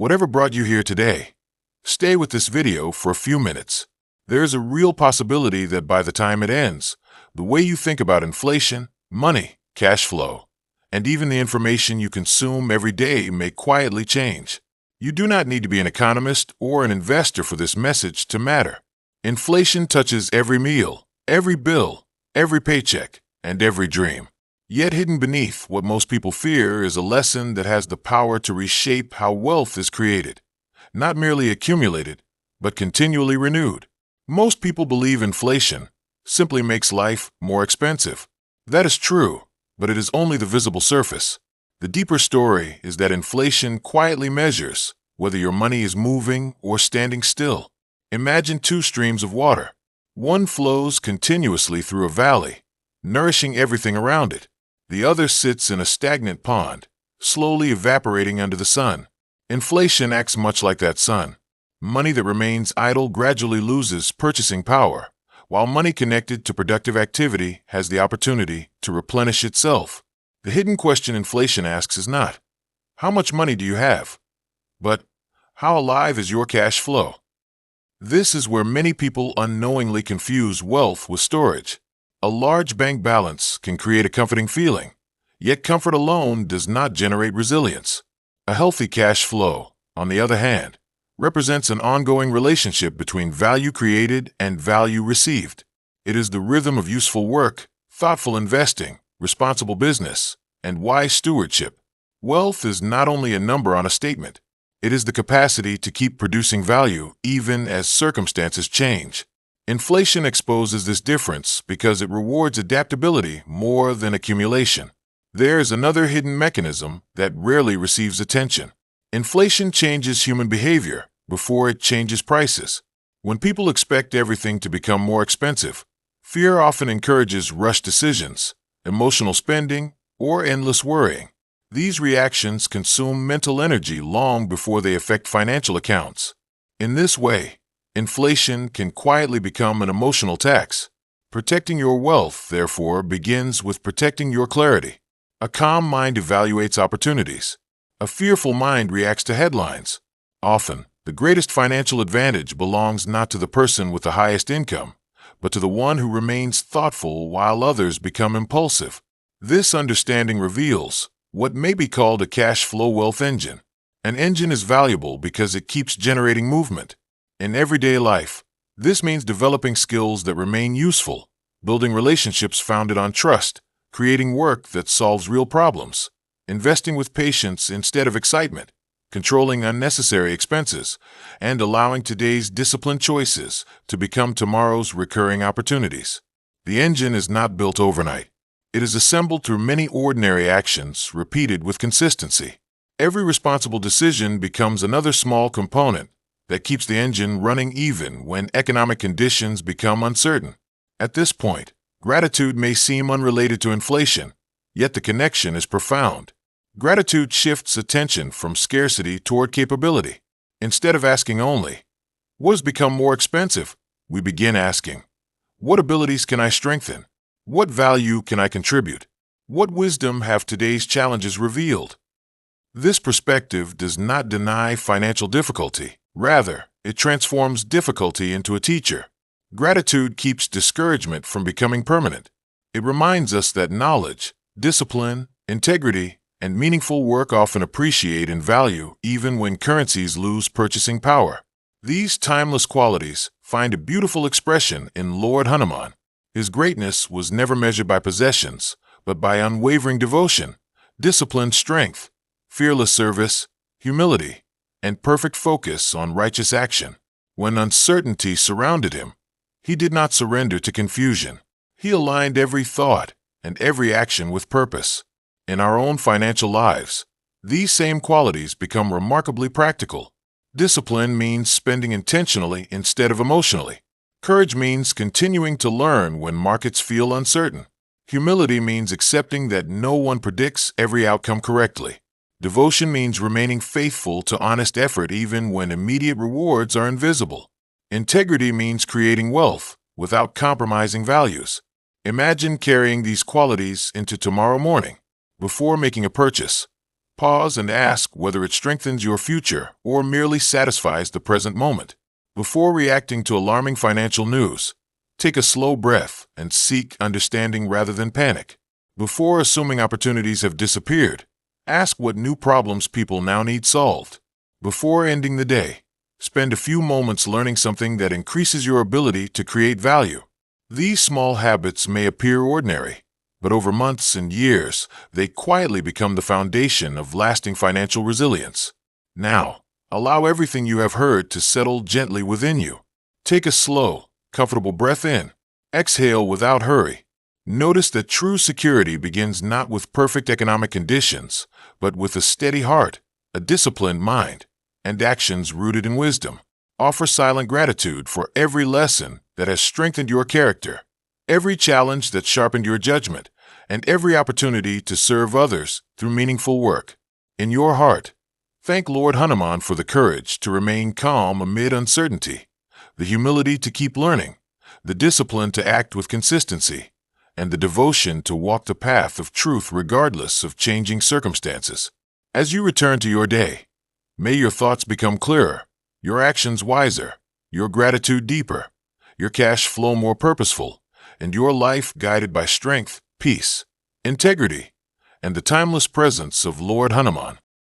Whatever brought you here today, stay with this video for a few minutes. There's a real possibility that by the time it ends, the way you think about inflation, money, cash flow, and even the information you consume every day may quietly change. You do not need to be an economist or an investor for this message to matter. Inflation touches every meal, every bill, every paycheck, and every dream. Yet hidden beneath what most people fear is a lesson that has the power to reshape how wealth is created, not merely accumulated, but continually renewed. Most people believe inflation simply makes life more expensive. That is true, but it is only the visible surface. The deeper story is that inflation quietly measures whether your money is moving or standing still. Imagine two streams of water. One flows continuously through a valley, nourishing everything around it. The other sits in a stagnant pond, slowly evaporating under the sun. Inflation acts much like that sun. Money that remains idle gradually loses purchasing power, while money connected to productive activity has the opportunity to replenish itself. The hidden question inflation asks is not, how much money do you have? But, how alive is your cash flow? This is where many people unknowingly confuse wealth with storage. A large bank balance can create a comforting feeling, yet comfort alone does not generate resilience. A healthy cash flow, on the other hand, represents an ongoing relationship between value created and value received. It is the rhythm of useful work, thoughtful investing, responsible business, and wise stewardship. Wealth is not only a number on a statement. It is the capacity to keep producing value even as circumstances change. Inflation exposes this difference because it rewards adaptability more than accumulation. There is another hidden mechanism that rarely receives attention. Inflation changes human behavior before it changes prices. When people expect everything to become more expensive, fear often encourages rushed decisions, emotional spending, or endless worrying. These reactions consume mental energy long before they affect financial accounts. In this way, inflation can quietly become an emotional tax. Protecting your wealth, therefore, begins with protecting your clarity. A calm mind evaluates opportunities. A fearful mind reacts to headlines. Often, the greatest financial advantage belongs not to the person with the highest income, but to the one who remains thoughtful while others become impulsive. This understanding reveals what may be called a cash flow wealth engine. An engine is valuable because it keeps generating movement. In everyday life, this means developing skills that remain useful, building relationships founded on trust, creating work that solves real problems, investing with patience instead of excitement, controlling unnecessary expenses, and allowing today's disciplined choices to become tomorrow's recurring opportunities. The engine is not built overnight. It is assembled through many ordinary actions repeated with consistency. Every responsible decision becomes another small component that keeps the engine running even when economic conditions become uncertain. At this point, gratitude may seem unrelated to inflation, yet the connection is profound. Gratitude shifts attention from scarcity toward capability. Instead of asking only, what has become more expensive, we begin asking, what abilities can I strengthen? What value can I contribute? What wisdom have today's challenges revealed? This perspective does not deny financial difficulty. Rather, it transforms difficulty into a teacher. Gratitude keeps discouragement from becoming permanent. It reminds us that knowledge, discipline, integrity, and meaningful work often appreciate in value even when currencies lose purchasing power. These timeless qualities find a beautiful expression in Lord Hanuman. His greatness was never measured by possessions, but by unwavering devotion, disciplined strength, fearless service, humility, and perfect focus on righteous action. When uncertainty surrounded him, he did not surrender to confusion. He aligned every thought and every action with purpose. In our own financial lives, these same qualities become remarkably practical. Discipline means spending intentionally instead of emotionally. Courage means continuing to learn when markets feel uncertain. Humility means accepting that no one predicts every outcome correctly. Devotion means remaining faithful to honest effort even when immediate rewards are invisible. Integrity means creating wealth without compromising values. Imagine carrying these qualities into tomorrow morning. Before making a purchase, Pause and ask whether it strengthens your future or merely satisfies the present moment. Before reacting to alarming financial news, take a slow breath and seek understanding rather than panic. Before assuming opportunities have disappeared, ask what new problems people now need solved. Before ending the day, spend a few moments learning something that increases your ability to create value. These small habits may appear ordinary, but over months and years, they quietly become the foundation of lasting financial resilience. Now, allow everything you have heard to settle gently within you. Take a slow, comfortable breath in. Exhale without hurry. Notice that true security begins not with perfect economic conditions, but with a steady heart, a disciplined mind, and actions rooted in wisdom. Offer silent gratitude for every lesson that has strengthened your character, every challenge that sharpened your judgment, and every opportunity to serve others through meaningful work. In your heart, thank Lord Hanuman for the courage to remain calm amid uncertainty, the humility to keep learning, the discipline to act with consistency, and the devotion to walk the path of truth regardless of changing circumstances. As you return to your day, may your thoughts become clearer, your actions wiser, your gratitude deeper, your cash flow more purposeful, and your life guided by strength, peace, integrity, and the timeless presence of Lord Hanuman.